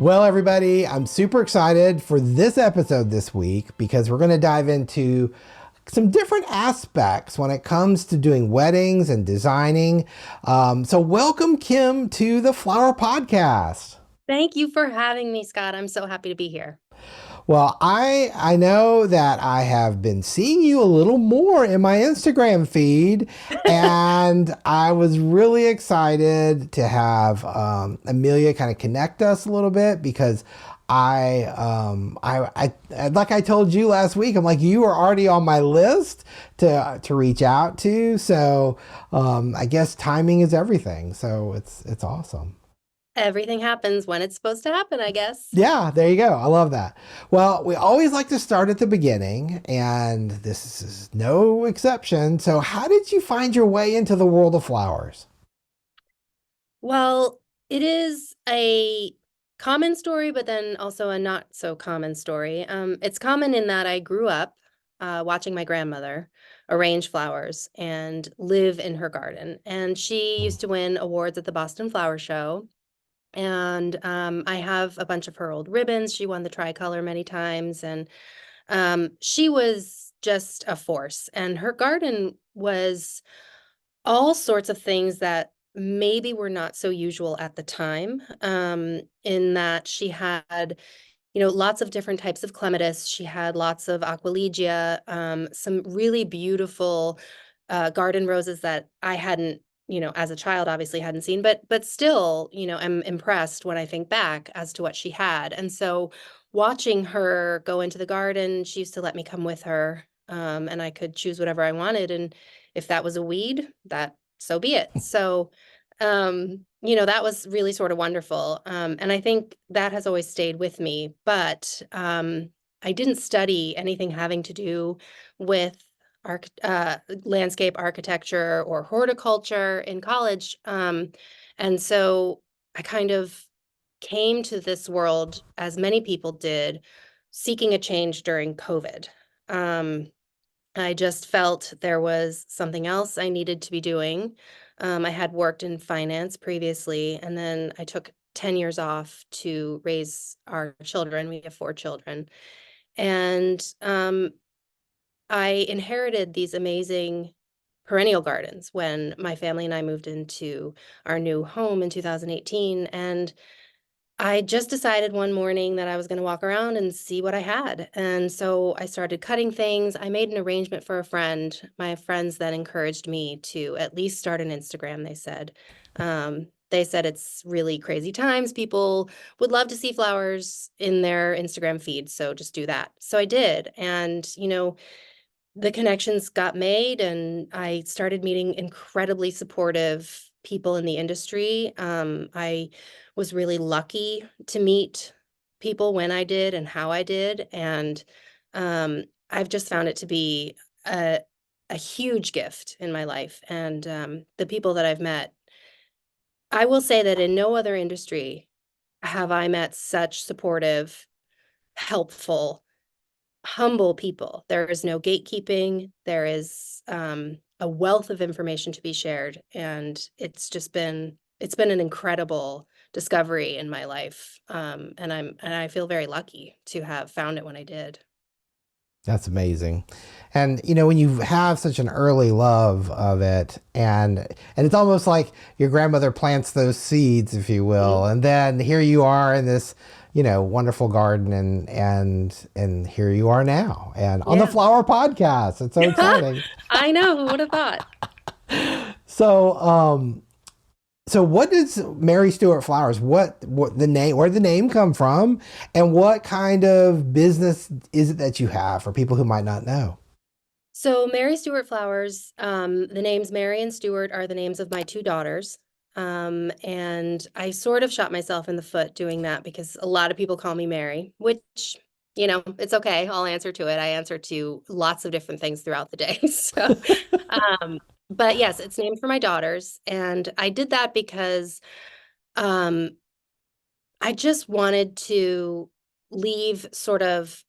Well, everybody, I'm super excited for this episode this week because we're going to dive into some different aspects when it comes to doing weddings and designing. So, welcome, Kim, to the Flower Podcast. Thank you for having me, Scott. I'm so happy to be here. Well, I know that I have been seeing you a little more in my Instagram feed, and I was really excited to have Amelia kind of connect us a little bit because like I told you last week, I'm like you were already on my list to reach out to. So I guess timing is everything. So it's awesome. Everything happens when it's supposed to happen, I guess. Yeah, there you go. I love that. Well, we always like to start at the beginning, and this is no exception. So, how did you find your way into the world of flowers? Well, it is a common story, but then also a not so common story. It's common in that I grew up watching my grandmother arrange flowers and live in her garden. And she used to win awards at the Boston Flower Show. And I have a bunch of her old ribbons. She won the tricolor many times. And she was just a force, and her garden was all sorts of things that maybe were not so usual at the time, in that she had, lots of different types of clematis. She had lots of aqualegia, some really beautiful garden roses that I hadn't, as a child, obviously hadn't seen, but still, am impressed when I think back as to what she had. And so watching her go into the garden, she used to let me come with her, and I could choose whatever I wanted. And if that was a weed, that so be it. So that was really sort of wonderful. And I think that has always stayed with me. But I didn't study anything having to do with landscape architecture or horticulture in college. And so I kind of came to this world, as many people did, seeking a change during COVID. Um, I just felt there was something else I needed to be doing. I had worked in finance previously, and then I took 10 years off to raise our children. We have 4 children. And I inherited these amazing perennial gardens when my family and I moved into our new home in 2018. And I just decided one morning that I was going to walk around and see what I had. And so I started cutting things. I made an arrangement for a friend. My friends then encouraged me to at least start an Instagram, they said. They said it's really crazy times. People would love to see flowers in their Instagram feed. So just do that. So I did. And, the connections got made, and I started meeting incredibly supportive people in the industry. I was really lucky to meet people when I did and how I did. And I've just found it to be a huge gift in my life. And the people that I've met, I will say that in no other industry have I met such supportive, helpful, humble people. There is no gatekeeping. There is a wealth of information to be shared, and it's been an incredible discovery in my life. And I feel very lucky to have found it when I did. That's amazing. And when you have such an early love of it, and it's almost like your grandmother plants those seeds, if you will, Mhm. and then here you are in this, wonderful garden, and here you are now and on the Yeah. Flower Podcast. It's so exciting. I know. Who would have thought? So, so what does Mary Stuart Flowers? What the name? Where did the name come from? And what kind of business is it that you have for people who might not know? So Mary Stuart Flowers, the names Mary and Stuart are the names of my 2 daughters. And I sort of shot myself in the foot doing that because a lot of people call me Mary, which, it's okay. I'll answer to it. I answer to lots of different things throughout the day. So, um, but yes, it's named for my daughters. And I did that because um, I just wanted to leave sort of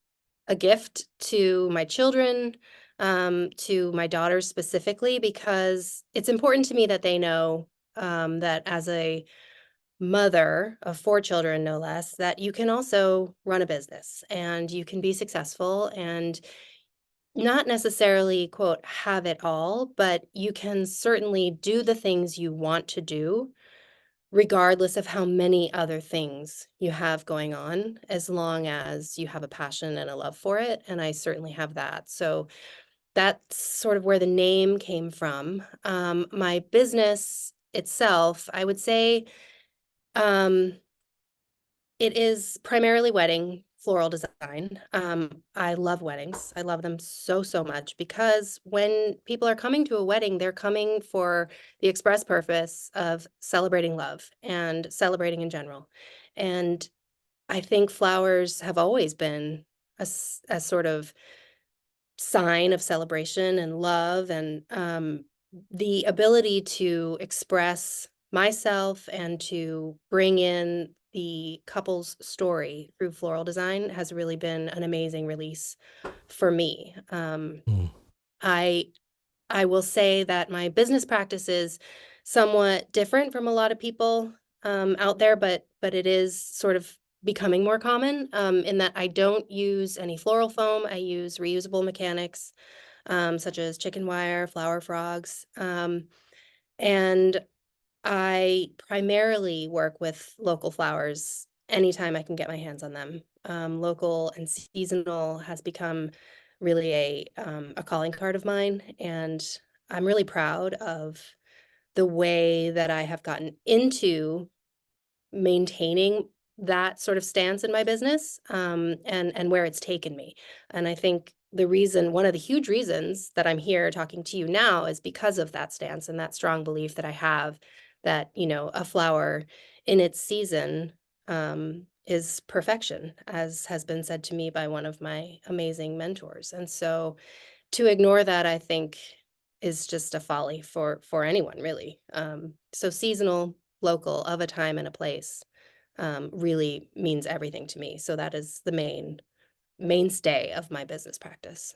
a gift to my children, to my daughters specifically, because it's important to me that they know that as a mother of 4 children, no less, that you can also run a business and you can be successful and not necessarily, quote, have it all, but you can certainly do the things you want to do, regardless of how many other things you have going on, as long as you have a passion and a love for it. And I certainly have that. So that's sort of where the name came from. My business itself, I would say, um, it is primarily wedding floral design. I love weddings. I love them so, so much because when people are coming to a wedding, they're coming for the express purpose of celebrating love and celebrating in general. And I think flowers have always been a sort of sign of celebration and love and the ability to express myself and to bring in the couple's story through floral design has really been an amazing release for me. Mm. I I will say that my business practice is somewhat different from a lot of people out there, but it is sort of becoming more common in that I don't use any floral foam. I use reusable mechanics such as chicken wire, flower frogs, and I primarily work with local flowers anytime I can get my hands on them. Local and seasonal has become really a calling card of mine, and I'm really proud of the way that I have gotten into maintaining that sort of stance in my business, and where it's taken me. And I think one of the huge reasons that I'm here talking to you now is because of that stance and that strong belief that I have that, a flower in its season, is perfection, as has been said to me by one of my amazing mentors. And so to ignore that, I think, is just a folly for anyone, really. So seasonal, local, of a time and a place, really means everything to me. So that is the mainstay of my business practice.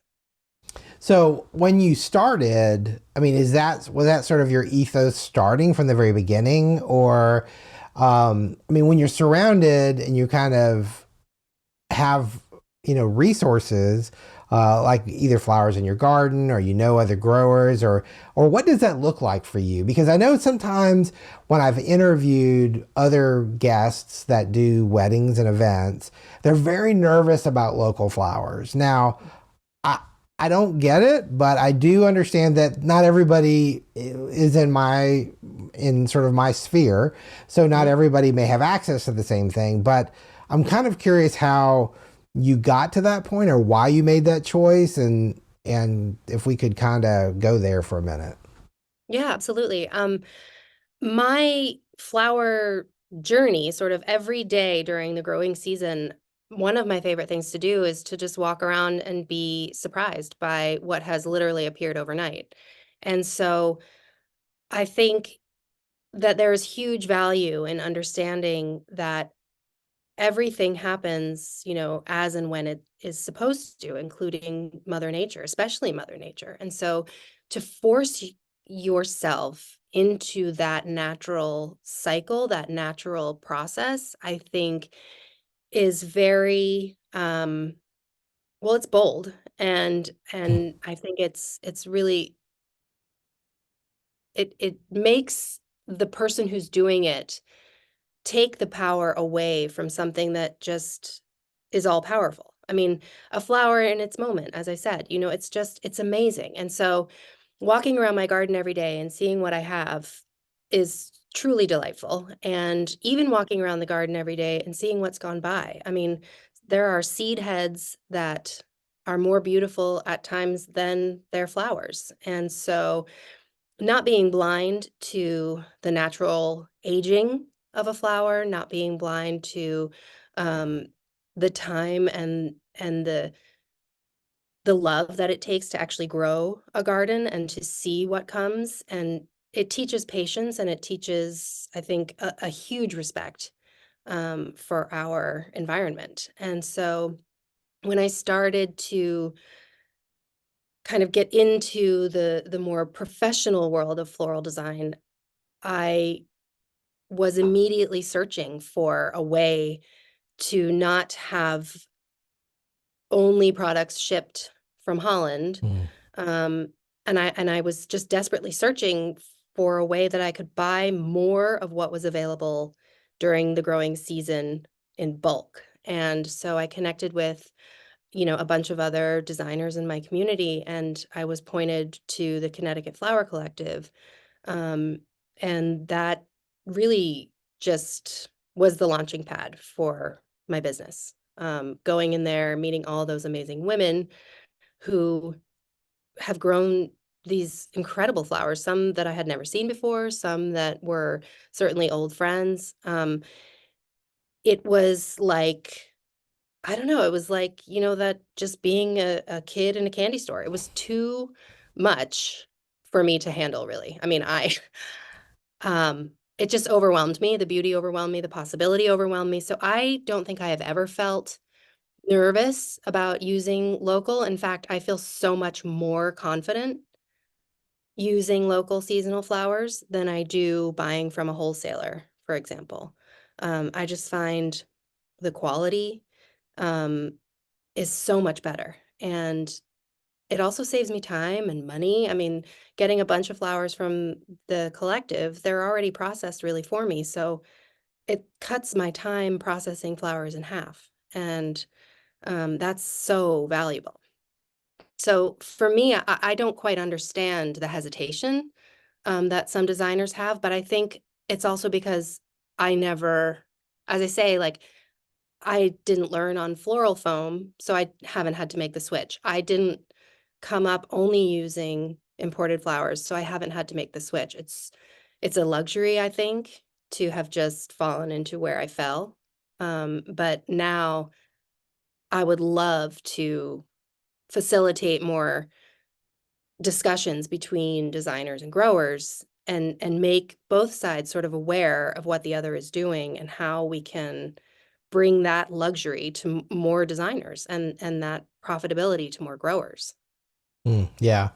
So when you started, I mean, was that sort of your ethos starting from the very beginning, or I mean, when you're surrounded and you kind of have resources like either flowers in your garden or other growers, or what does that look like for you? Because I know sometimes when I've interviewed other guests that do weddings and events, they're very nervous about local flowers. Now, I I don't get it, but I do understand that not everybody is in sort of my sphere, so not Mhm. everybody may have access to the same thing. But I'm kind of curious how you got to that point, or why you made that choice, and if we could kind of go there for a minute. Yeah, absolutely. My flower journey, sort of every day during the growing season, one of my favorite things to do is to just walk around and be surprised by what has literally appeared overnight. And so I think that there is huge value in understanding that everything happens, as and when it is supposed to, including Mother Nature, especially Mother Nature. And so to force yourself into that natural cycle, that natural process, I think is very well, it's bold, and I think it's really it makes the person who's doing it take the power away from something that just is all powerful. I mean, a flower in its moment, as I said, it's amazing. And so walking around my garden every day and seeing what I have is truly delightful. And even walking around the garden every day and seeing what's gone by. I mean, there are seed heads that are more beautiful at times than their flowers. And so not being blind to the natural aging of a flower, not being blind to um, the time and the love that it takes to actually grow a garden and to see what comes. And it teaches patience and it teaches, I think, a huge respect for our environment. And so when I started to kind of get into the more professional world of floral design, I was immediately searching for a way to not have only products shipped from Holland. Mm. Um, and I was just desperately searching for a way that I could buy more of what was available during the growing season in bulk. And so I connected with, a bunch of other designers in my community, and I was pointed to the Connecticut Flower Collective. Um, and that really just was the launching pad for my business. Going in there, meeting all those amazing women who have grown these incredible flowers, some that I had never seen before, some that were certainly old friends. It was like, I don't know, it was like, that just being a kid in a candy store. It was too much for me to handle, really. I mean, it just overwhelmed me. The beauty overwhelmed me, the possibility overwhelmed me. So I don't think I have ever felt nervous about using local. In fact, I feel so much more confident using local seasonal flowers than I do buying from a wholesaler, for example. I just find the quality um, is so much better. And it also saves me time and money. I mean, getting a bunch of flowers from the collective, they're already processed really for me. So it cuts my time processing flowers in half. And that's so valuable. So for me, I don't quite understand the hesitation that some designers have, but I think it's also because I never, as I say, like I didn't learn on floral foam, so I haven't had to make the switch. I didn't come up only using imported flowers, so I haven't had to make the switch. It's a luxury, I think, to have just fallen into where I fell. But now I would love to facilitate more discussions between designers and growers and make both sides sort of aware of what the other is doing and how we can bring that luxury to more designers and that profitability to more growers. Yeah.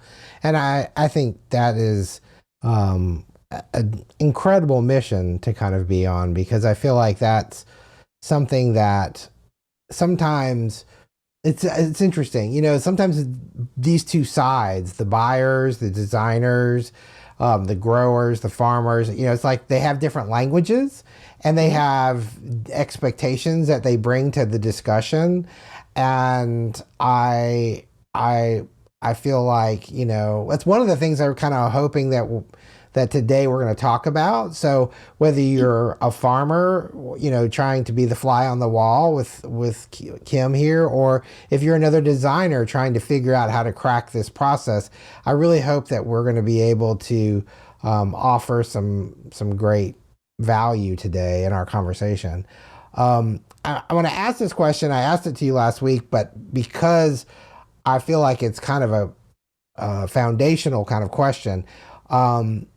And I think that is an incredible mission to kind of be on, because I feel like that's something that sometimes it's interesting. Sometimes these two sides, the buyers, the designers, the growers, the farmers, it's like they have different languages and they Mhm. have expectations that they bring to the discussion. And I I feel like, that's one of the things I'm kind of hoping that today we're going to talk about. So whether you're a farmer, trying to be the fly on the wall with Kim here, or if you're another designer trying to figure out how to crack this process, I really hope that we're going to be able to offer some great value today in our conversation. I want to ask this question. I asked it to you last week, but because I feel like it's kind of a foundational kind of question. Um,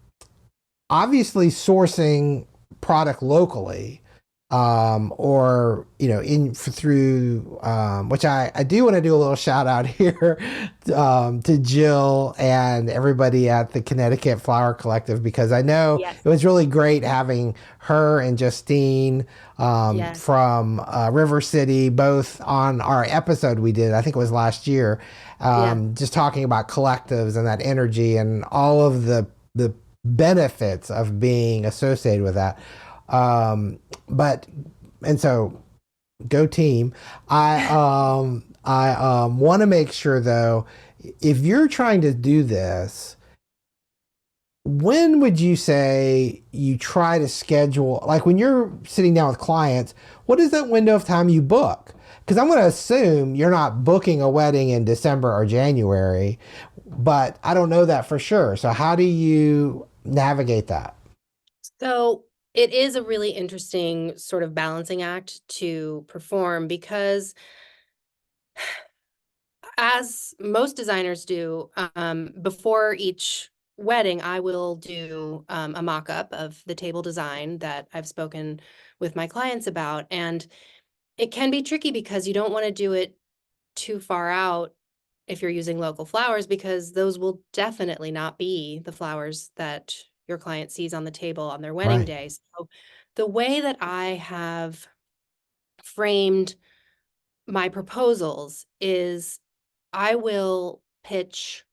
Obviously sourcing product locally, or in through which I do want to do a little shout out here to Jill and everybody at the Connecticut Flower Collective, because I know Yes. it was really great having her and Justine Yes. from River City both on our episode we did. I think it was last year, Yeah. just talking about collectives and that energy and all of the benefits of being associated with that. But and so go team. I want to make sure though, if you're trying to do this, when would you say you try to schedule, like when you're sitting down with clients, what is that window of time you book? Because I'm going to assume you're not booking a wedding in December or January, but I don't know that for sure. So how do you navigate that? So it is a really interesting sort of balancing act to perform because as most designers do, before each wedding, I will do a mock-up of the table design that I've spoken with my clients about. And it can be tricky because you don't want to do it too far out if you're using local flowers, because those will definitely not be the flowers that your client sees on the table on their wedding Right. day. So the way that I have framed my proposals is I will pitch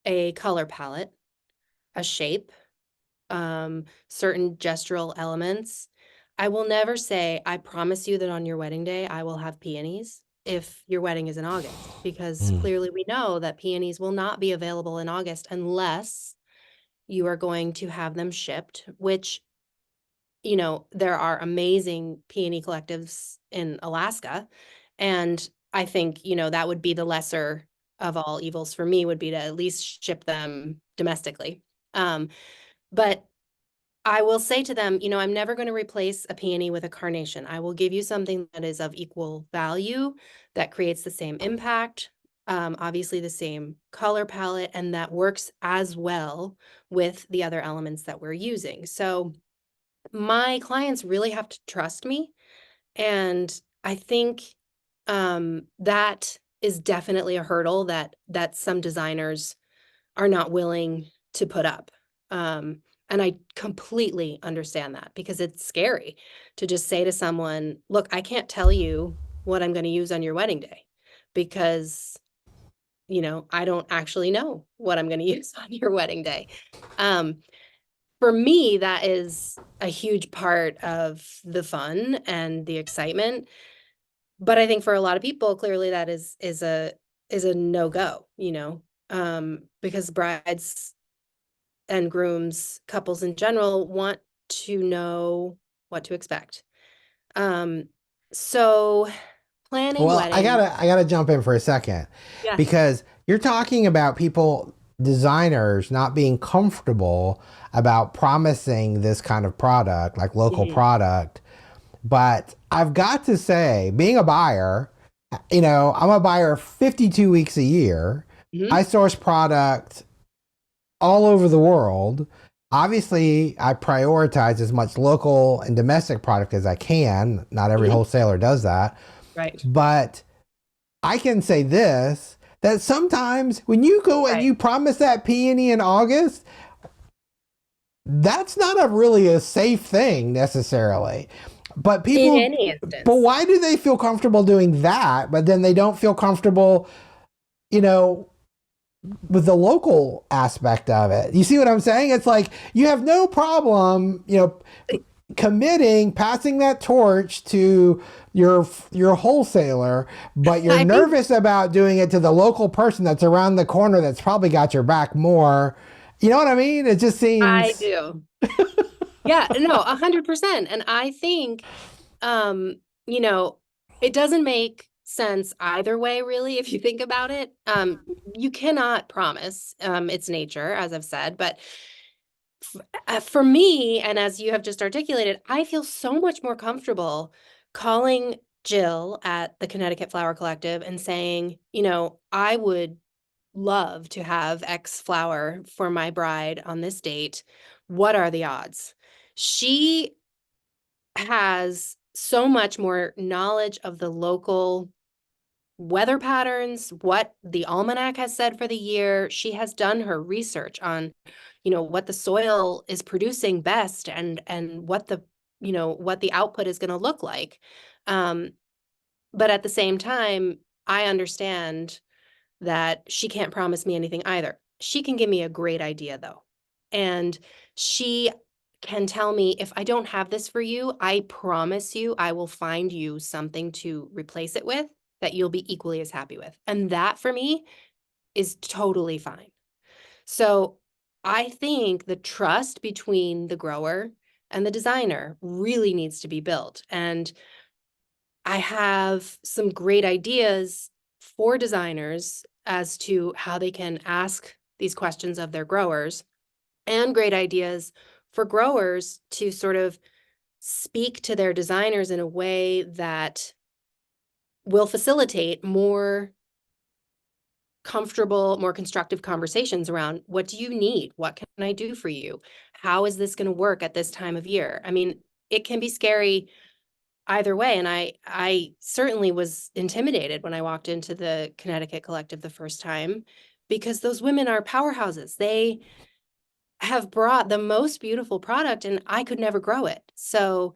a color palette, a shape, certain gestural elements. I will never say, I promise you that on your wedding day, I will have peonies if your wedding is in August, because Mm. clearly we know that peonies will not be available in August unless you are going to have them shipped, which, there are amazing peony collectives in Alaska. And I think, that would be the lesser of all evils for me, would be to at least ship them domestically. But I will say to them, I'm never going to replace a peony with a carnation. I will give you something that is of equal value, that creates the same impact, obviously the same color palette, and that works as well with the other elements that we're using. So my clients really have to trust me. And I think that is definitely a hurdle that some designers are not willing to put up. And I completely understand that, because it's scary to just say to someone, look, I can't tell you what I'm going to use on your wedding day because, I don't actually know what I'm going to use on your wedding day. Um, for me, that is a huge part of the fun and the excitement. But I think for a lot of people, clearly that is a no-go, because brides and grooms, couples in general, want to know what to expect. Um, so planning Well, I wedding, gotta I gotta jump in for a second, yeah. because you're talking about people, designers, not being comfortable about promising this kind of product, like local Mhm, product. But I've got to say, being a buyer, I'm a buyer 52 weeks a year. I mhm, source product all over the world. Obviously, I prioritize as much local and domestic product as I can. Not every mhm, wholesaler does that. right, But I can say this, that sometimes when you go and right. you promise that peony in August, that's not a safe thing necessarily. But In people, any but instance. why do they feel comfortable doing that, but then they don't feel comfortable, you know, with the local aspect of it? You see what I'm saying? It's like you have no problem, committing, passing that torch to your wholesaler, but you're I think nervous about doing it to the local person that's around the corner that's probably got your back more. You know what I mean? It just I seems. do. Yeah, no, 100%. And I think, um, you know, it doesn't make sense either way, really, if you think about it. You cannot promise, its nature, as I've said, but for me, and as you have just articulated, I feel so much more comfortable calling Jill at the Connecticut Flower Collective and saying, I would love to have X flower for my bride on this date. What are the odds? She has so much more knowledge of the local weather patterns, what the almanac has said for the year. She has done her research on, what the soil is producing best, and what the output is going to look like. Um, but at the same time, I understand that she can't promise me anything either. She can give me a great idea though. And she can tell me, if I don't have this for you, I promise you I will find you something to replace it with that you'll be equally as happy with. And that for me is totally fine. So I think the trust between the grower and the designer really needs to be built. And I have some great ideas for designers as to how they can ask these questions of their growers, and great ideas for growers to sort of speak to their designers in a way that will facilitate more comfortable, more constructive conversations around, what do you need? What can I do for you? How is this going to work at this time of year? I mean, it can be scary either way. And I certainly was intimidated when I walked into the Connecticut Collective the first time, because those women are powerhouses. have brought the most beautiful product and I could never grow it. So,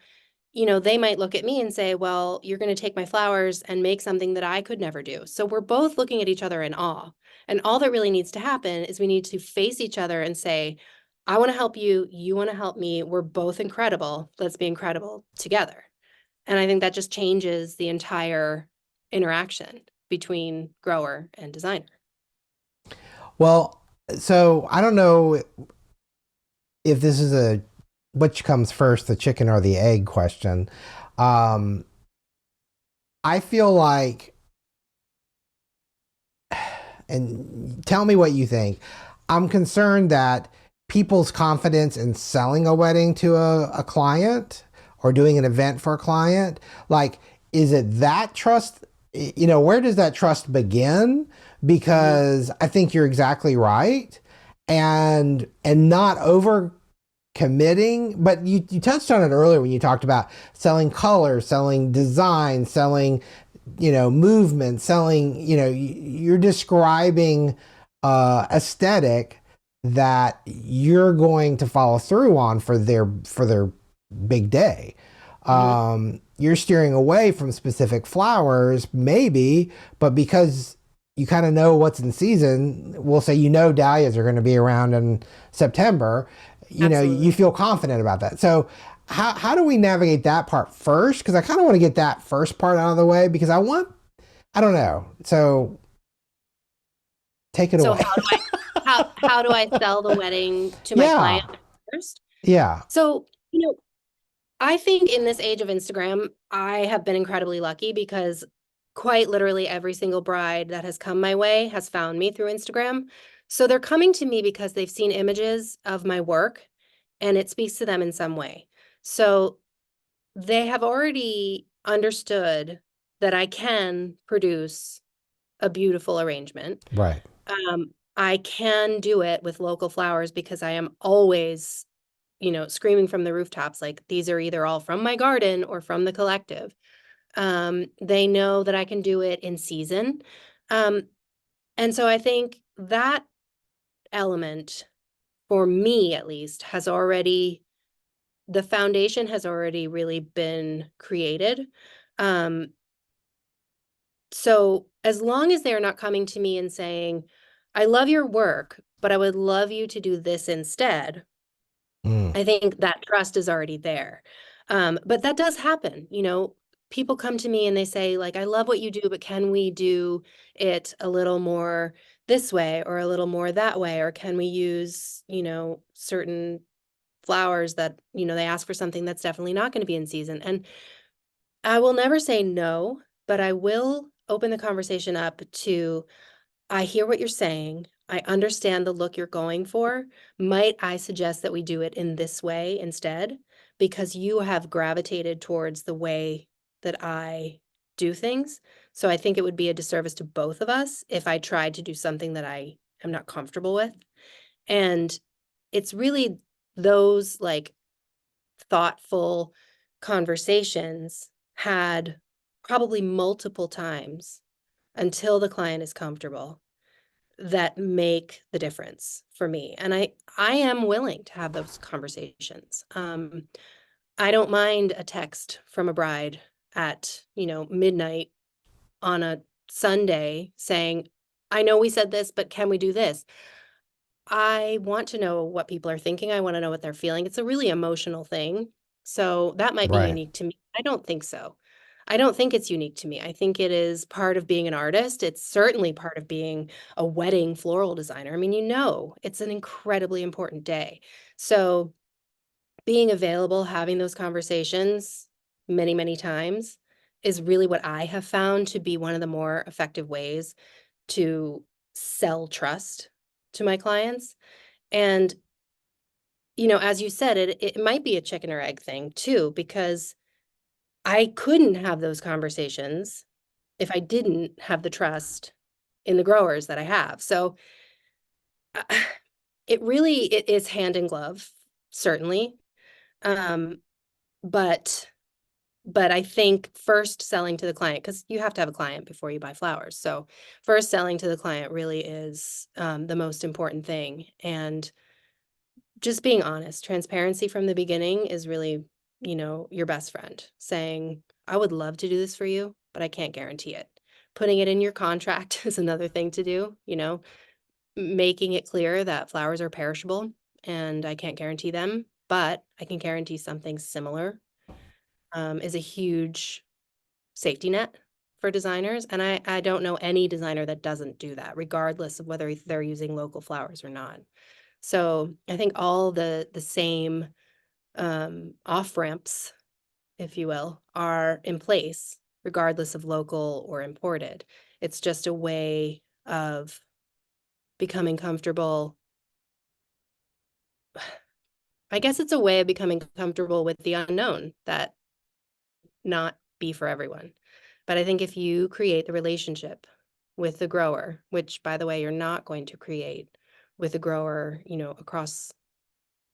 you know, they might look at me and say, well, you're going to take my flowers and make something that I could never do. So we're both looking at each other in awe. And all that really needs to happen is we need to face each other and say, I want to help you. You want to help me. We're both incredible. Let's be incredible together. And I think that just changes the entire interaction between grower and designer. Well, so I don't know if this is a which comes first, the chicken or the egg question. Um, I feel like, and tell me what you think. I'm concerned that people's confidence in selling a wedding to a client or doing an event for a client, like, is it that trust? You know, where does that trust begin? Because I think you're exactly right, and not over committing. But you touched on it earlier when you talked about selling color, selling design, selling, you know, movement, selling, you know, you're describing aesthetic that you're going to follow through on for their big day. Mhm. You're steering away from specific flowers, maybe, but because you kind of know what's in season, we'll say, you know, dahlias are going to be around in September. You know, you Absolutely. feel confident about that. So how do we navigate that part first? Because I kind of want to get that first part out of the way because I don't know. So take it So away. how do I sell the wedding to my Yeah. client first? Yeah. So, you know, I think in this age of Instagram, I have been incredibly lucky because quite literally every single bride that has come my way has found me through Instagram. So they're coming to me because they've seen images of my work and it speaks to them in some way. So they have already understood that I can produce a beautiful arrangement. Right. I can do it with local flowers because I am always, you know, screaming from the rooftops, like these are either all from my garden or from the collective. They know that I can do it in season. Um, and so I think that element, for me at least, has already, the foundation has already really been created. Um, so as long as they're not coming to me and saying, I love your work, but I would love you to do this instead, Mm, I think that trust is already there. But that does happen, you know, people come to me and they say, like, I love what you do, but can we do it a little more this way or a little more that way? Or can we use, you know, certain flowers that, you know, they ask for something that's definitely not going to be in season. And I will never say no, but I will open the conversation up to, I hear what you're saying. I understand the look you're going for. Might I suggest that we do it in this way instead? Because you have gravitated towards the way that I do things. So I think it would be a disservice to both of us if I tried to do something that I am not comfortable with. And it's really those like thoughtful conversations had probably multiple times until the client is comfortable that make the difference for me. And I am willing to have those conversations. I don't mind a text from a bride at, you know, midnight on a Sunday saying, I know we said this, but can we do this? I want to know what people are thinking. I want to know what they're feeling. It's a really emotional thing. So that might be right. unique to me. I don't think so. I don't think it's unique to me. I think it is part of being an artist. It's certainly part of being a wedding floral designer. I mean, you know, it's an incredibly important day. So being available, having those conversations many, many times is really what I have found to be one of the more effective ways to sell trust to my clients. And, you know, as you said, it might be a chicken or egg thing too, because I couldn't have those conversations if I didn't have the trust in the growers that I have. So uh, it is hand in glove, certainly. Um, but I think first selling to the client, because you have to have a client before you buy flowers. So first selling to the client really is the most important thing. And just being honest, transparency from the beginning is really, your best friend. Saying, I would love to do this for you, but I can't guarantee it. Putting it in your contract is another thing to do, making it clear that flowers are perishable and I can't guarantee them, but I can guarantee something similar, is a huge safety net for designers. And I don't know any designer that doesn't do that, regardless of whether they're using local flowers or not. So I think all the same off ramps, if you will, are in place, regardless of local or imported. It's just a way of becoming comfortable. I guess it's a way of becoming comfortable with the unknown that not be for everyone. But I think if you create the relationship with the grower, which by the way, you're not going to create with a grower, across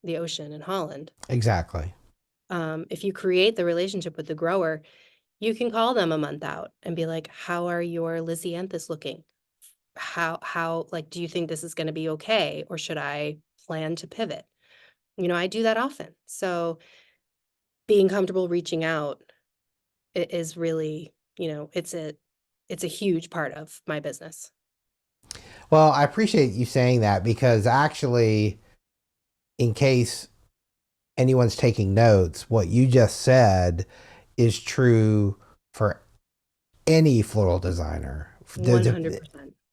the ocean in Holland. Exactly. If you create the relationship with the grower, you can call them a month out and be like, how are your Lysianthus looking? How, like, do you think this is going to be okay? Or should I plan to pivot? I do that often. So being comfortable reaching out is really, it's a huge part of my business. Well, I appreciate you saying that because actually, in case anyone's taking notes, what you just said is true for any floral designer. 100%.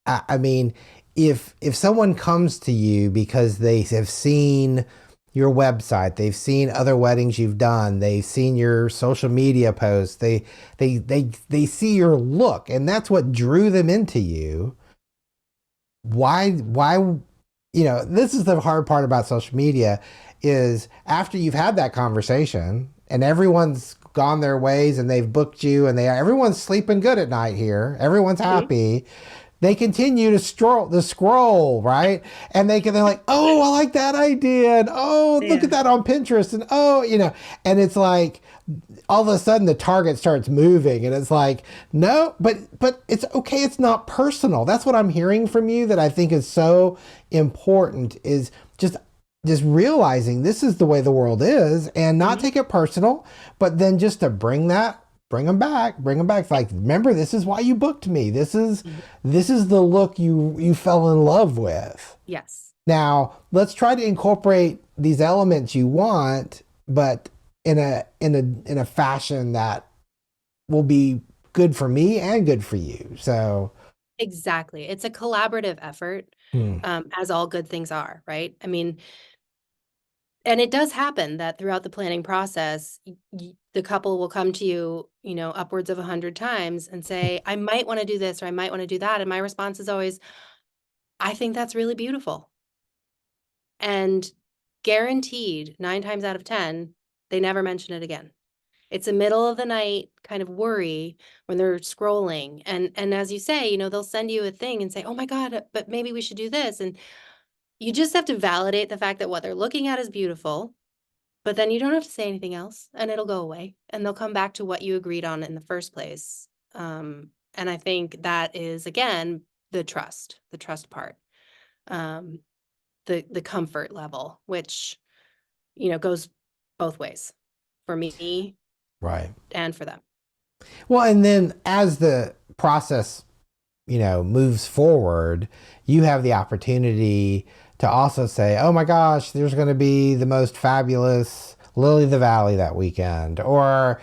I mean, if someone comes to you because they have seen your website, they've seen other weddings you've done, they've seen your social media posts, they see your look, and that's what drew them into you. Why this is the hard part about social media is after you've had that conversation and everyone's gone their ways and they've booked you and everyone's sleeping good at night here, everyone's happy, they continue to scroll, right? And they're like, oh, I like that idea. And oh, look at that on Pinterest. And oh, and it's like all of a sudden the target starts moving and it's like, no, but it's okay. It's not personal. That's what I'm hearing from you that I think is so important is just realizing this is the way the world is and not take it personal, but then just to bring them back. It's like, remember, this is why you booked me. This is the look you fell in love with. Yes. Now let's try to incorporate these elements you want, but in a fashion that will be good for me and good for you. So exactly. It's a collaborative effort, as all good things are, right? I mean, and it does happen that throughout the planning process, the couple will come to you, upwards of 100 times and say, I might want to do this or I might want to do that. And my response is always, I think that's really beautiful. And guaranteed 9 times out of 10, they never mention it again. It's a middle of the night kind of worry when they're scrolling. And as you say, they'll send you a thing and say, oh my God, but maybe we should do this. And you just have to validate the fact that what they're looking at is beautiful, but then you don't have to say anything else and it'll go away and they'll come back to what you agreed on in the first place. And I think that is, again, the trust part, the comfort level, which, goes both ways for me. Right. And for them. Well, and then as the process, moves forward, you have the opportunity to also say, oh my gosh, there's going to be the most fabulous Lily of the Valley that weekend. Or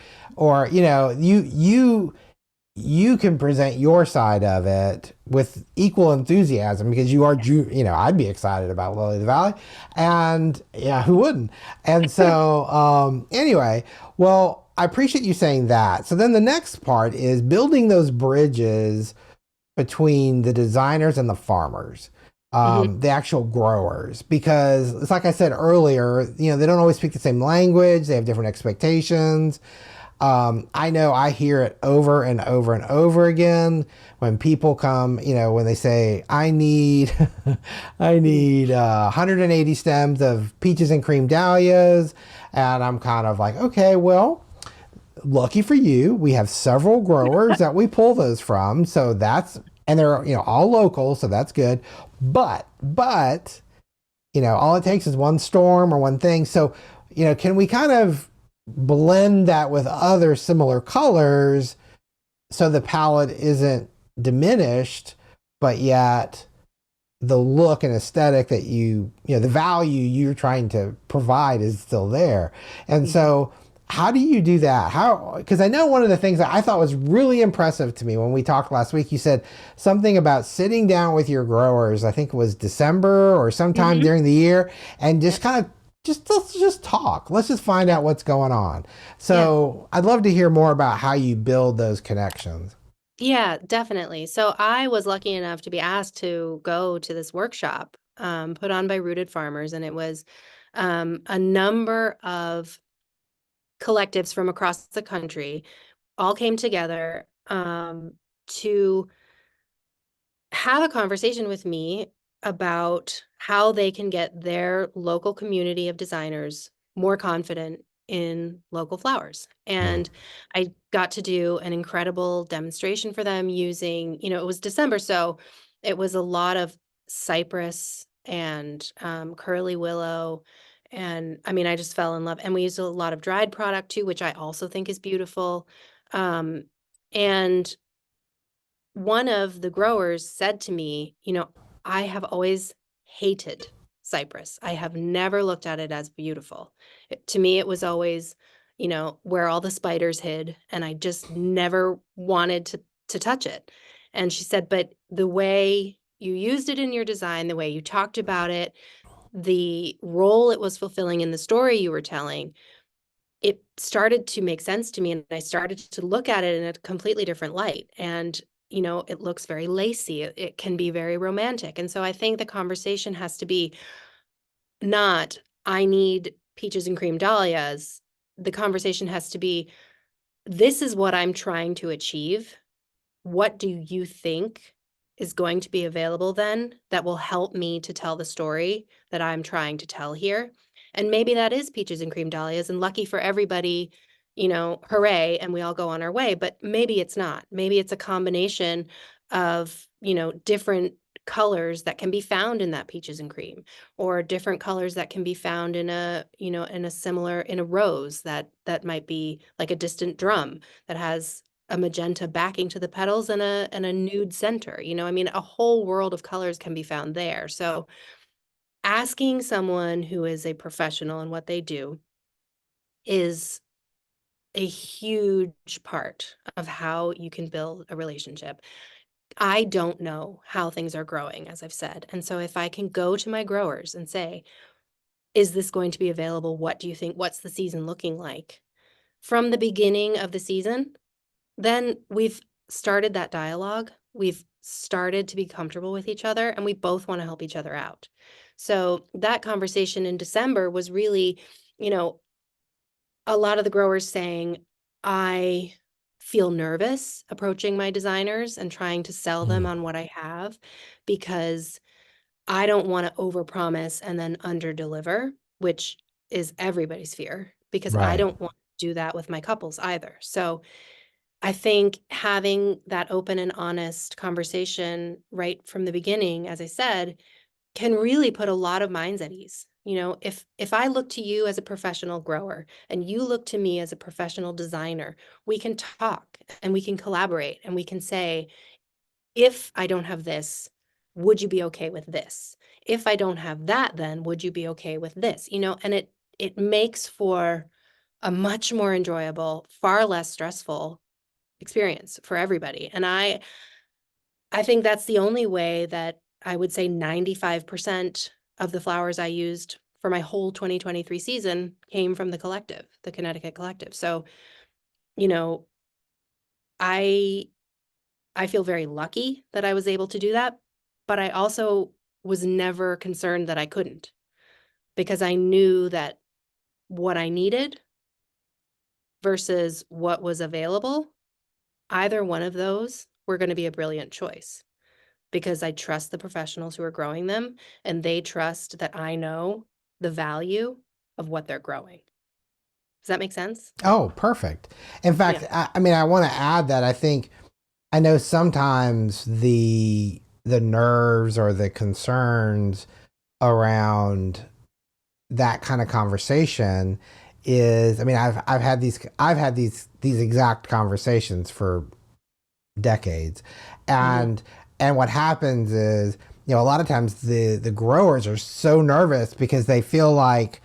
you can present your side of it with equal enthusiasm because you are, I'd be excited about Lily of the Valley and yeah, who wouldn't? And so, anyway, well, I appreciate you saying that. So then the next part is building those bridges between the designers and the farmers, the actual growers, because it's like I said earlier, they don't always speak the same language. They have different expectations. I know I hear it over and over and over again when people come, when they say, I need 180 stems of peaches and cream dahlias. And I'm kind of like, okay, well, lucky for you, we have several growers that we pull those from. So and they're, all local. So that's good. But all it takes is one storm or one thing. So, can we kind of blend that with other similar colors so the palette isn't diminished, but yet the look and aesthetic that the value you're trying to provide is still there. And Mhm. so, how do you do that? Because I know one of the things that I thought was really impressive to me when we talked last week, you said something about sitting down with your growers, I think it was December or sometime Mhm. during the year, and just Yep. kind of let's just talk. Let's just find Yeah. out what's going on. Yeah. So I'd love to hear more about how you build those connections. Yeah, definitely. So I was lucky enough to be asked to go to this workshop put on by Rooted Farmers, and it was a number of collectives from across the country all came together to have a conversation with me about how they can get their local community of designers more confident in local flowers. Mm, And I got to do an incredible demonstration for them using, it was December, so it was a lot of cypress and curly willow. And I mean, I just fell in love. And we used a lot of dried product too, which I also think is beautiful. Um, and one of the growers said to me, I have always hated cypress. I have never looked at it as beautiful. To me, it was always, where all the spiders hid, and I just never wanted to touch it. And she said, but the way you used it in your design, the way you talked about it, the role it was fulfilling in the story you were telling, it started to make sense to me, and I started to look at it in a completely different light. And, it looks very lacy. It can be very romantic. And so I think the conversation has to be not, I need peaches and cream dahlias. The conversation has to be, this is what I'm trying to achieve. What do you think is going to be available then that will help me to tell the story that I'm trying to tell here? And maybe that is peaches and cream dahlias, and lucky for everybody, hooray, and we all go on our way. But maybe it's not. Maybe it's a combination of, different colors that can be found in that peaches and cream, or different colors that can be found in in a rose that might be like a distant drum that has a magenta backing to the petals and a nude center. I mean, a whole world of colors can be found there. So asking someone who is a professional in what they do is a huge part of how you can build a relationship. I don't know how things are growing, as I've said. And so if I can go to my growers and say, is this going to be available? What do you think? What's the season looking like? From the beginning of the season, then we've started that dialogue. We've started to be comfortable with each other, and we both want to help each other out. So that conversation in December was really, you know, a lot of the growers saying, I feel nervous approaching my designers and trying to sell them mm, on what I have because I don't want to overpromise and then underdeliver, which is everybody's fear, because I right. don't want to do that with my couples either. So I think having that open and honest conversation right from the beginning, as I said, can really put a lot of minds at ease. If I look to you as a professional grower and you look to me as a professional designer, we can talk and we can collaborate and we can say, if I don't have this, would you be okay with this? If I don't have that, then would you be okay with this? And it makes for a much more enjoyable, far less stressful experience for everybody. And I think that's the only way that I would say 95% of the flowers I used for my whole 2023 season came from the collective, the Connecticut Collective. So, you know, I I feel very lucky that I was able to do that, but I also was never concerned that I couldn't, because I knew that what I needed versus what was available, either one of those were going to be a brilliant choice, because I trust the professionals who are growing them, and they trust that I know the value of what they're growing. Does that make sense? Oh, perfect. In Yeah. fact, I mean, I want to add that I think I know sometimes the nerves or the concerns around that kind of conversation is, I mean, I've had these exact conversations for decades. Hmm. And what happens is, a lot of times the growers are so nervous because they feel like,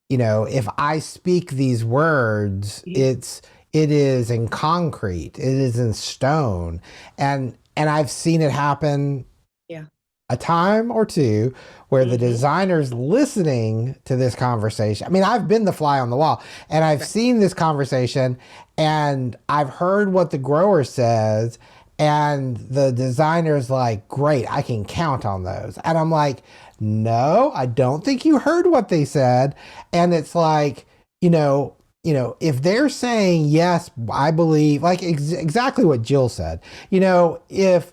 if I speak these words, it is in concrete, it is in stone. And I've seen it happen Yeah. a time or two where the Hmm. designer's listening to this conversation. I mean, I've been the fly on the wall and I've Right. seen this conversation and I've heard what the grower says, and the designer's like, great, I can count on those. And I'm like, no, I don't think you heard what they said. And it's like, if they're saying, yes, I believe, like exactly what Jill said, if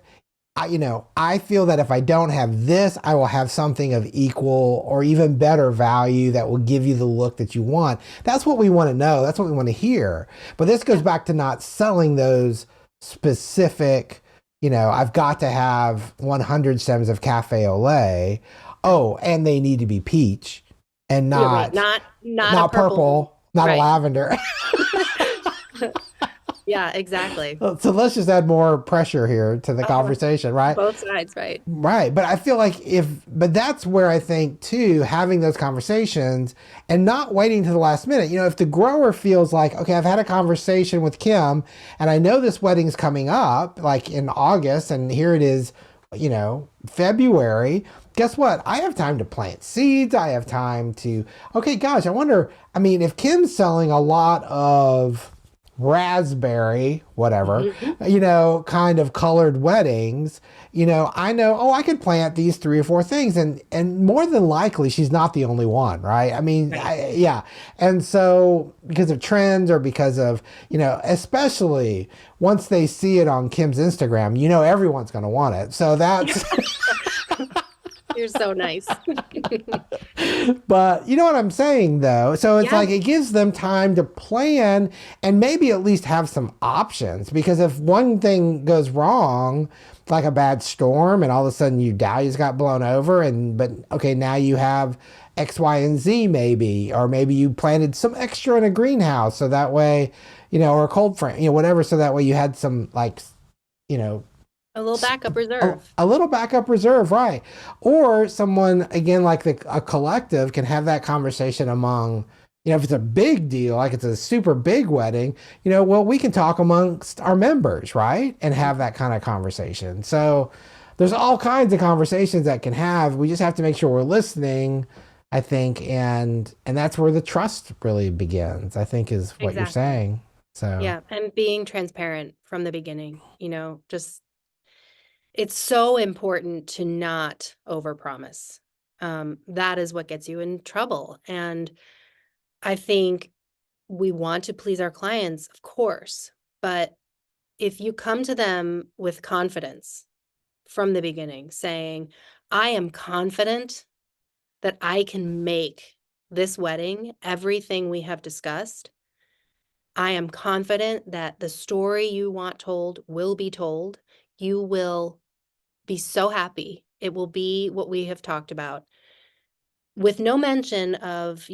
I feel that if I don't have this, I will have something of equal or even better value that will give you the look that you want. That's what we want to know. That's what we want to hear. But this goes Yeah. back to not selling those specific, I've got to have 100 stems of cafe au lait. Right. Oh, and they need to be peach and Yeah, right. not Not a not purple. purple, not a Right. lavender. Yeah, exactly. So let's just add more pressure here to the Oh, conversation, right? both sides, right. Right. But I feel like but that's where I think too, having those conversations and not waiting to the last minute. If the grower feels like, okay, I've had a conversation with Kim and I know this wedding's coming up like in August and here it is, February. Guess what? I have time to plant seeds. I have time to, okay, gosh, I wonder, I mean, if Kim's selling a lot of raspberry, whatever, Hmm. kind of colored weddings, I know, oh, I could plant these three or four things. And more than likely, she's not the only one, right? I mean, Right. yeah. And so, because of trends or because of, especially once they see it on Kim's Instagram, everyone's going to want it. So that's, You're so nice. but you know what I'm saying, though? So it's Yeah. like it gives them time to plan and maybe at least have some options. Because if one thing goes wrong, like a bad storm, and all of a sudden your dahlias got blown over, but okay, now you have X, Y, and Z maybe, or maybe you planted some extra in a greenhouse so that way, or a cold frame, whatever, so that way you had some like, you know, A little backup a, reserve. a little backup reserve, right? Or someone again like a collective can have that conversation among, if it's a big deal, like it's a super big wedding, well, we can talk amongst our members, right? And have that kind of conversation. So there's all kinds of conversations that can have. We just have to make sure we're listening, I think, and that's where the trust really begins, I think, is what you're Exactly. saying. So Yeah. And being transparent from the beginning, just it's so important to not overpromise. That is what gets you in trouble. And I think we want to please our clients, of course, but if you come to them with confidence from the beginning, saying, I am confident that I can make this wedding everything we have discussed. I am confident that the story you want told will be told. You will be so happy. It will be what we have talked about, with no mention of,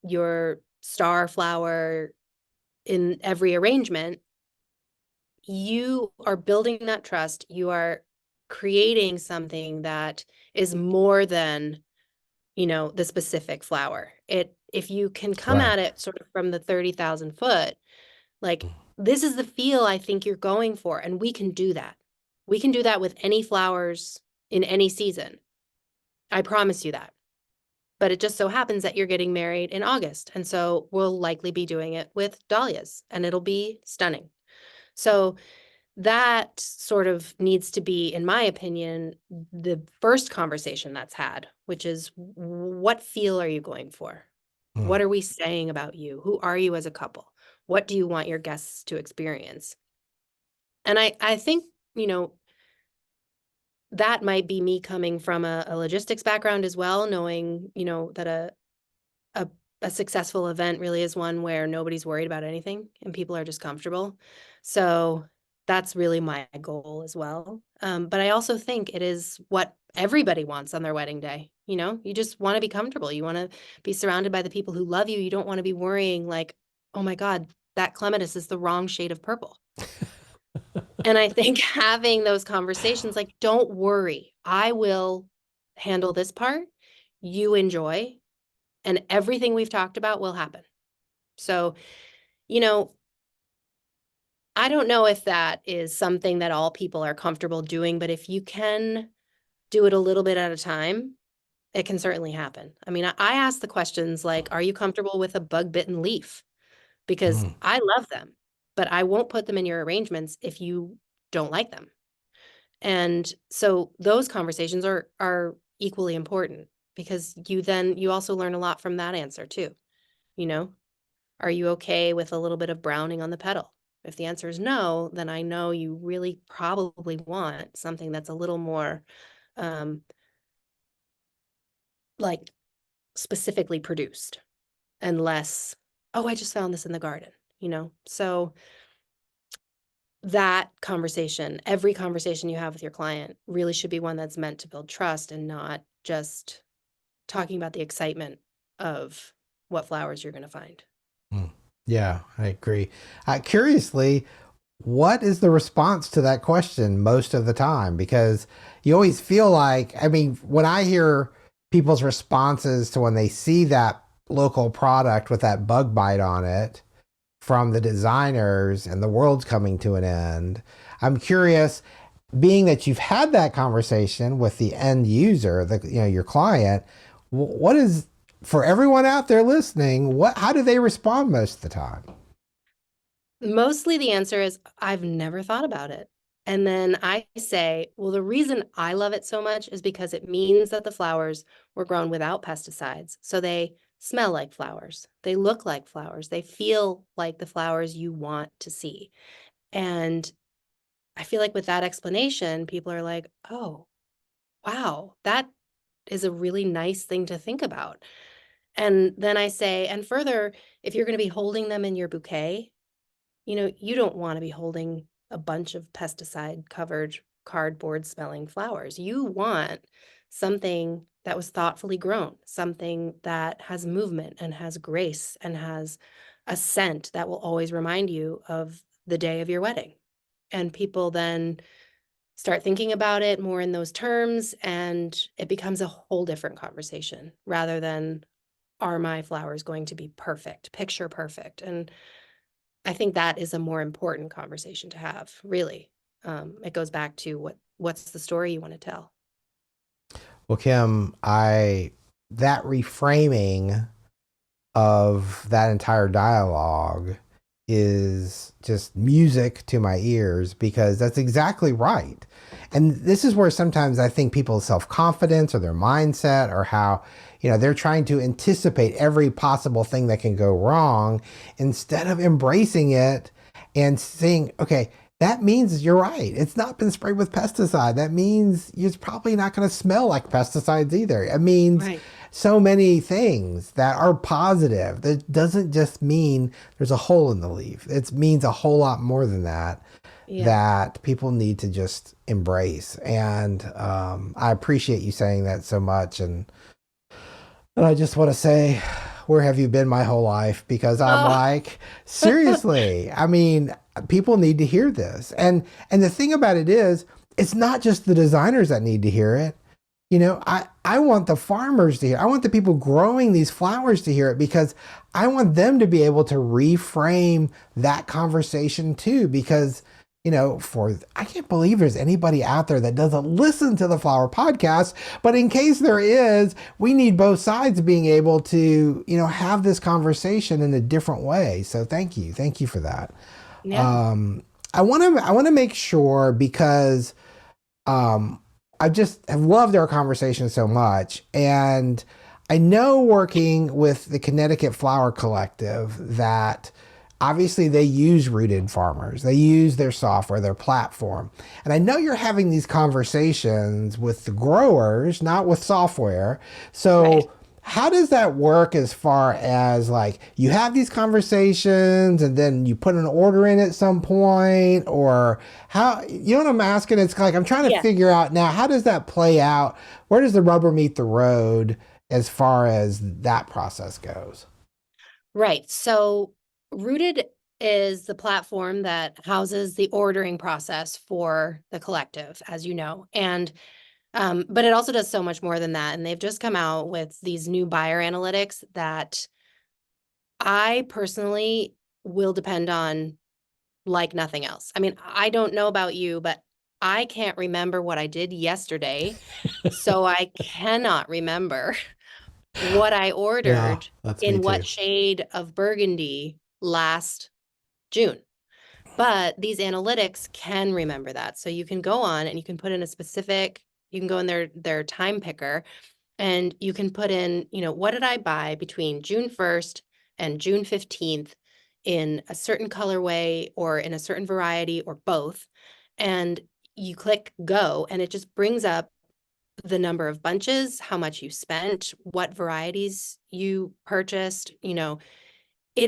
your star flower in every arrangement. You are building that trust. You are creating something that is more than, the specific flower. If you can come right. at it sort of from the 30,000 foot, like, this is the feel I think you're going for, and we can do that. We can do that with any flowers in any season. I promise you that. But it just so happens that you're getting married in August, and so we'll likely be doing it with dahlias, and it'll be stunning. So that sort of needs to be, in my opinion, the first conversation that's had, which is, what feel are you going for? Hmm. What are we saying about you? Who are you as a couple? What do you want your guests to experience? And I think, you know, that might be me coming from a logistics background as well, knowing, that a a successful event really is one where nobody's worried about anything and people are just comfortable. So that's really my goal as well. But I also think it is what everybody wants on their wedding day. You just want to be comfortable. You want to be surrounded by the people who love you. You don't want to be worrying like, oh my God, that clematis is the wrong shade of purple. And I think having those conversations, like, don't worry, I will handle this part. You enjoy, and everything we've talked about will happen. So, you know, I don't know if that is something that all people are comfortable doing, but if you can do it a little bit at a time, it can certainly happen. I mean, I ask the questions like, are you comfortable with a bug-bitten leaf? Because Mm, I love them, but I won't put them in your arrangements if you don't like them. And so those conversations are equally important because you also learn a lot from that answer too. You know, are you okay with a little bit of browning on the petal? If the answer is no, then I know you really probably want something that's a little more um, like specifically produced and less, oh, I just found this in the garden. So that conversation, every conversation you have with your client really should be one that's meant to build trust and not just talking about the excitement of what flowers you're going to find. mm. Yeah, I agree. Curiously, what is the response to that question most of the time? Because you always feel like, I mean, when I hear people's responses to when they see that local product with that bug bite on it from the designers and the world's coming to an end, I'm curious, being that you've had that conversation with the end user, your client, what is, for everyone out there listening, how do they respond most of the time? Mostly the answer is, I've never thought about it. And then I say, well, the reason I love it so much is because it means that the flowers were grown without pesticides. So they smell like flowers. They look like flowers. They feel like the flowers you want to see. And I feel like with that explanation, people are like, oh, wow, that is a really nice thing to think about. And then I say, and further, if you're going to be holding them in your bouquet, you don't want to be holding a bunch of pesticide covered cardboard smelling flowers. You want something that was thoughtfully grown, something that has movement and has grace and has a scent that will always remind you of the day of your wedding. And people then start thinking about it more in those terms, and it becomes a whole different conversation rather than, are my flowers going to be perfect, picture perfect? And I think that is a more important conversation to have, really. It goes back to what's the story you want to tell? Well, Kim, that reframing of that entire dialogue is just music to my ears because that's exactly right. And this is where sometimes I think people's self-confidence or their mindset or how, they're trying to anticipate every possible thing that can go wrong instead of embracing it and saying, okay, that means you're right. It's not been sprayed with pesticide. That means it's probably not going to smell like pesticides either. It means Right. so many things that are positive. That doesn't just mean there's a hole in the leaf. It means a whole lot more than that, Yeah. that people need to just embrace. And I appreciate you saying that so much. And I just want to say, where have you been my whole life? Because I'm Oh, like, seriously, I mean, people need to hear this. And the thing about it is, it's not just the designers that need to hear it. I want the farmers to hear. I want the people growing these flowers to hear it because I want them to be able to reframe that conversation too. Because, I can't believe there's anybody out there that doesn't listen to the Flower Podcast. But in case there is, we need both sides being able to, have this conversation in a different way. So thank you. Thank you for that. yeah. Um, I want to make sure because um, I just have loved our conversation so much. And I know working with the Connecticut Flower Collective that obviously they use rooted farmers. They use their software, their platform. And I know you're having these conversations with the growers, not with software. Right. So How does that work as far as like you have these conversations and then you put an order in at some point, or how, you know what I'm asking? It's like I'm trying to Yeah. figure out now, how does that play out? Where does the rubber meet the road as far as that process goes? Right. So Rooted is the platform that houses the ordering process for the collective, as you know. And but it also does so much more than that. And they've just come out with these new buyer analytics that I personally will depend on like nothing else. I mean, I don't know about you, but I can't remember what I did yesterday. So I cannot remember what I Yeah, ordered that's me in what too. shade of burgundy last June. But these analytics can remember that. So you can go on and you can put in a specific, you can go in their time picker and you can put in, what did I buy between June 1st and June 15th in a certain colorway or in a certain variety or both. And you click go and it just brings up the number of bunches, how much you spent, what varieties you purchased. It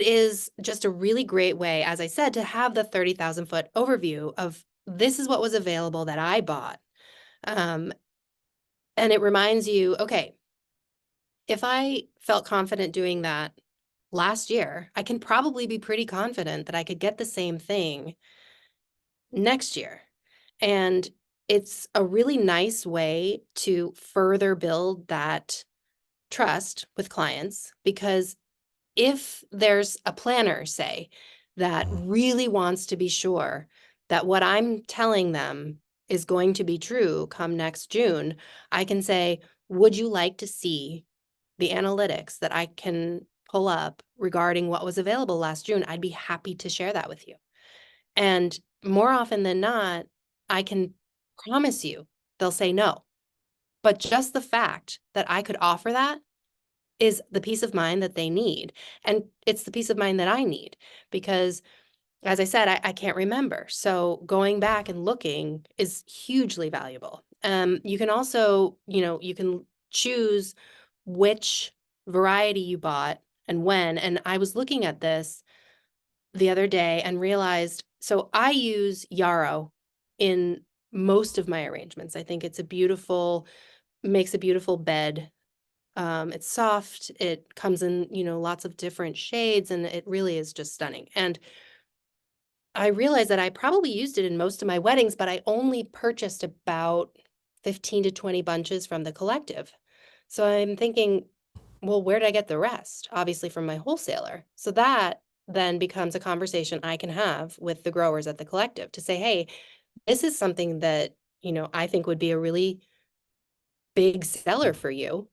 is just a really great way, as I said, to have the 30,000-foot overview of this is what was available that I bought. Um, and it reminds you, okay, if I felt confident doing that last year, I can probably be pretty confident that I could get the same thing next year. And it's a really nice way to further build that trust with clients because if there's a planner, say, that really wants to be sure that what I'm telling them is going to be true come next June, I can say, would you like to see the analytics that I can pull up regarding what was available last June? I'd be happy to share that with you. And more often than not, I can promise you they'll say no. But just the fact that I could offer that is the peace of mind that they need. And it's the peace of mind that I need because, as I said, I can't remember. So going back and looking is hugely valuable. You can also, you can choose which variety you bought and when. And I was looking at this the other day and realized, so I use yarrow in most of my arrangements. I think makes a beautiful bed. It's soft. It comes in, lots of different shades, and it really is just stunning. And I realized that I probably used it in most of my weddings, but I only purchased about 15 to 20 bunches from the collective. So I'm thinking, well, where did I get the rest? Obviously from my wholesaler. So that then becomes a conversation I can have with the growers at the collective to say, hey, this is something that, I think would be a really big seller for you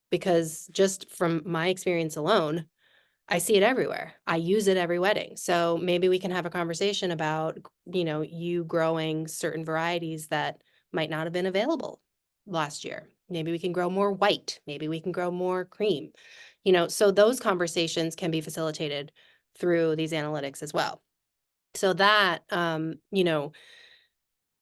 because just from my experience alone, I see it everywhere. I use it every wedding. So maybe we can have a conversation about, you growing certain varieties that might not have been available last year. Maybe we can grow more white. Maybe we can grow more cream. So those conversations can be facilitated through these analytics as well. So that,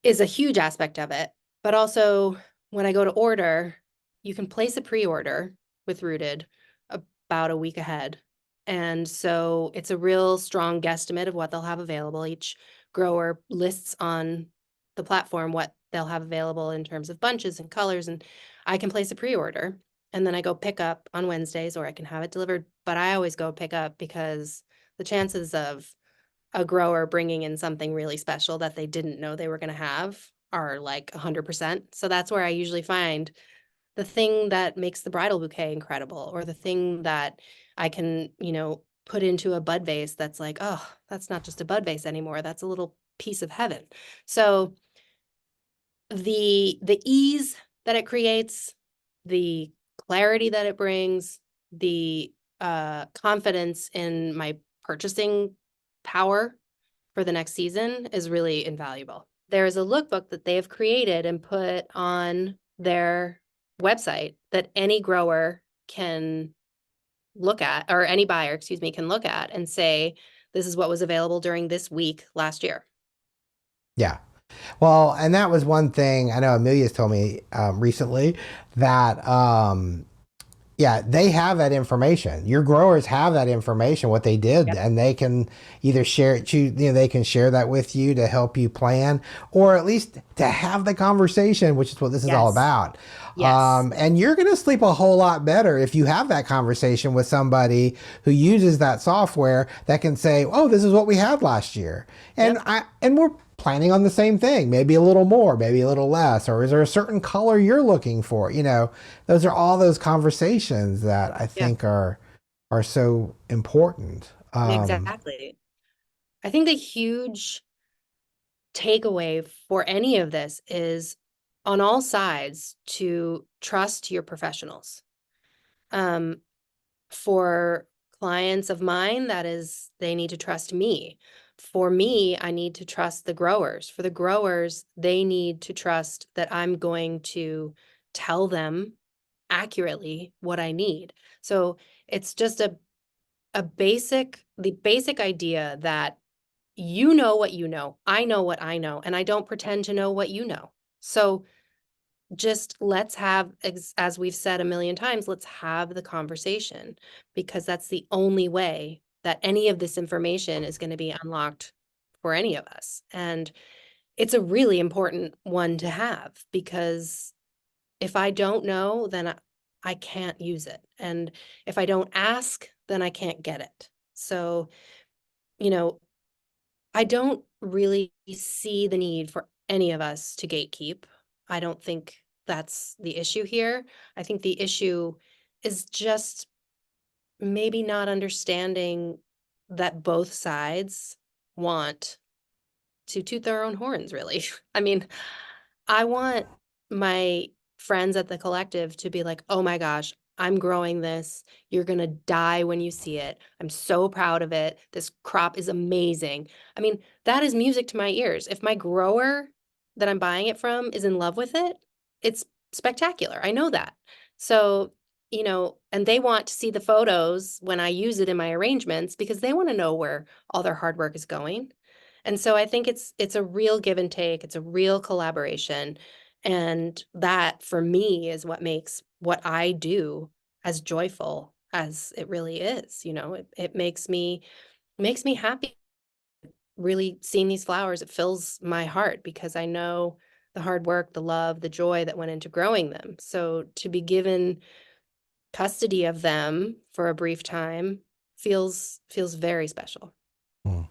is a huge aspect of it. But also, when I go to order, you can place a pre-order with Rooted about a week ahead. And so it's a real strong guesstimate of what they'll have available. Each grower lists on the platform what they'll have available in terms of bunches and colors. And I can place a pre-order and then I go pick up on Wednesdays or I can have it delivered. But I always go pick up because the chances of a grower bringing in something really special that they didn't know they were going to have are like 100%. So that's where I usually find the thing that makes the bridal bouquet incredible or the thing that I can, put into a bud vase that's like, oh, that's not just a bud vase anymore. That's a little piece of heaven. So the ease that it creates, the clarity that it brings, the confidence in my purchasing power for the next season is really invaluable. There is a lookbook that they have created and put on their website that any grower can look at, or any buyer, excuse me, can look at and say, this is what was available during this week last year. Yeah. Well, and that was one thing I know Amelia's told me recently that Yeah, they have that information. Your growers have that information, what they did, Yep. and they can either share it, they can share that with you to help you plan, or at least to have the conversation, which is what this is all Yes. about. Yes. And you're going to sleep a whole lot better if you have that conversation with somebody who uses that software that can say, "Oh, this is what we had last year," Yep. and we're planning on the same thing, maybe a little more, maybe a little less, or is there a certain color you're looking for? Those are all those conversations that I Yeah. think are so important. Exactly. I think the huge takeaway for any of this is on all sides to trust your professionals. Um, for clients of mine, that is, they need to trust me. For me, I need to trust the growers. For the growers, they need to trust that I'm going to tell them accurately what I need. So it's just the basic idea that you know what you know, I know what I know, and I don't pretend to know what you know. So just let's have, as we've said a million times, let's have the conversation, because that's the only way that any of this information is going to be unlocked for any of us. And it's a really important one to have, because if I don't know, then I can't use it. And if I don't ask, then I can't get it. So, you know, I don't really see the need for any of us to gatekeep. I don't think that's the issue here. I think the issue is just maybe not understanding that both sides want to toot their own horns, really. I mean, I want my friends at the collective to be like, oh my gosh, I'm growing this. You're going to die when you see it. I'm so proud of it. This crop is amazing. I mean, that is music to my ears. If my grower that I'm buying it from is in love with it, it's spectacular. I know that. So, and they want to see the photos when I use it in my arrangements, because they want to know where all their hard work is going. And so I think it's a real give and take. It's a real collaboration. And that for me is what makes what I do as joyful as it really is. It makes me happy really seeing these flowers. It fills my heart because I know the hard work, the love, the joy that went into growing them. So to be given custody of them for a brief time feels very special. Hmm.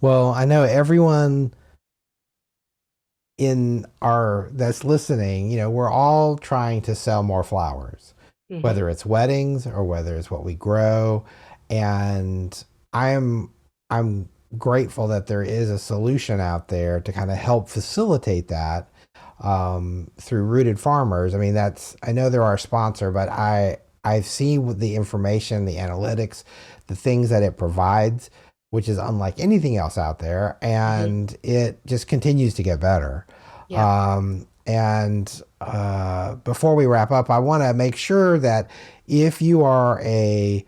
Well, I know everyone in our that's listening, we're all trying to sell more flowers, Hmm. whether it's weddings or whether it's what we grow. And I'm grateful that there is a solution out there to kind of help facilitate that through Rooted Farmers. I mean, I know they're our sponsor, but I've seen with the information, the analytics, the things that it provides, which is unlike anything else out there, Hmm. and it just continues to get better. Yeah. And before we wrap up, I want to make sure that if you are a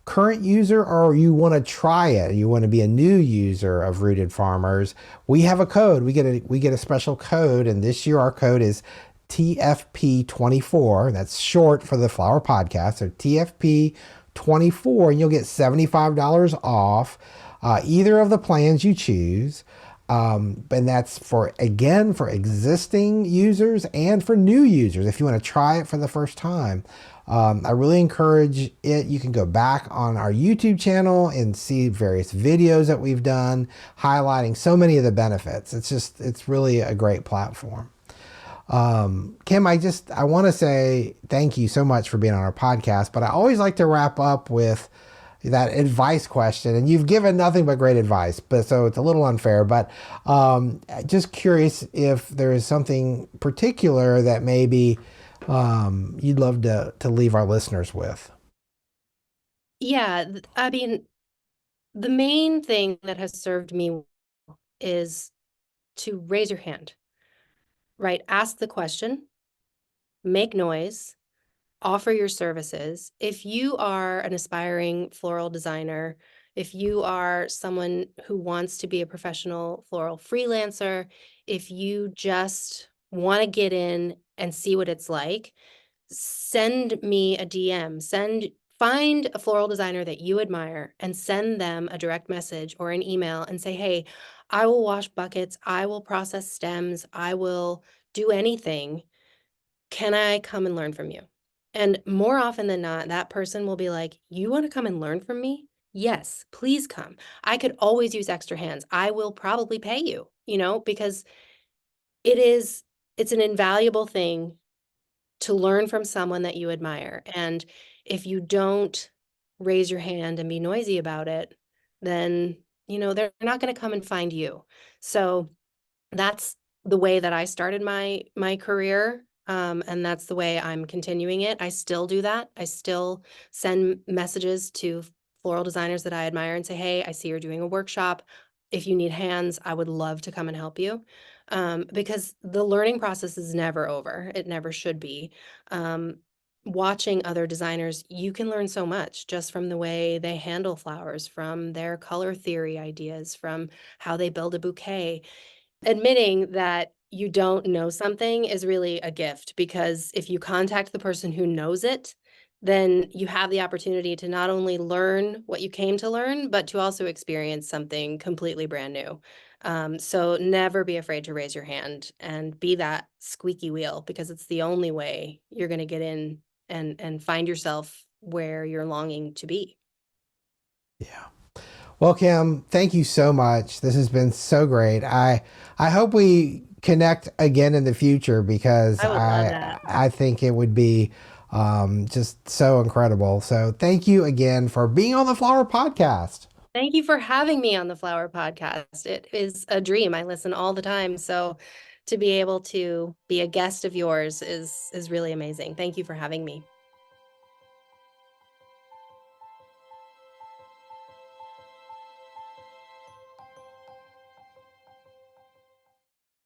current user or you want to try it, you want to be a new user of Rooted Farmers, we have a code. We get a special code, and this year our code is TFP24. That's short for the Flower Podcast. So TFP24, and you'll get $75 off either of the plans you choose. And that's for existing users and for new users if you want to try it for the first time. I really encourage it. You can go back on our YouTube channel and see various videos that we've done highlighting so many of the benefits. It's really a great platform. Kim, I want to say thank you so much for being on our podcast, but I always like to wrap up with that advice question, and you've given nothing but great advice, but so it's a little unfair, but just curious if there is something particular that maybe you'd love to leave our listeners with. Yeah, I mean, the main thing that has served me is to raise your hand, right? Ask the question, make noise, offer your services. If you are an aspiring floral designer, if you are someone who wants to be a professional floral freelancer, if you just want to get in and see what it's like, send me a DM, find a floral designer that you admire and send them a direct message or an email and say, hey, I will wash buckets, I will process stems, I will do anything. Can I come and learn from you? And more often than not, that person will be like, you want to come and learn from me? Yes, please come. I could always use extra hands. I will probably pay you, because it is, it's an invaluable thing to learn from someone that you admire. And if you don't raise your hand and be noisy about it, then, they're not going to come and find you. So that's the way that I started my career, and that's the way I'm continuing it. I still do that. I still send messages to floral designers that I admire and say, "Hey, I see you're doing a workshop. If you need hands, I would love to come and help you." Because the learning process is never over. It never should be. Um, Watching other designers, you can learn so much just from the way they handle flowers, from their color theory ideas, from how they build a bouquet. Admitting that you don't know something is really a gift, because if you contact the person who knows it, then you have the opportunity to not only learn what you came to learn, but to also experience something completely brand new. So never be afraid to raise your hand and be that squeaky wheel, because it's the only way you're going to get in and find yourself where you're longing to be. Yeah. Well, Kim, thank you so much. This has been so great. I hope we connect again in the future, because I would love that. I think it would be just so incredible. So thank you again for being on the Flower Podcast. Thank you for having me on the Flower Podcast. It is a dream. I listen all the time. So to be able to be a guest of yours is really amazing. Thank you for having me.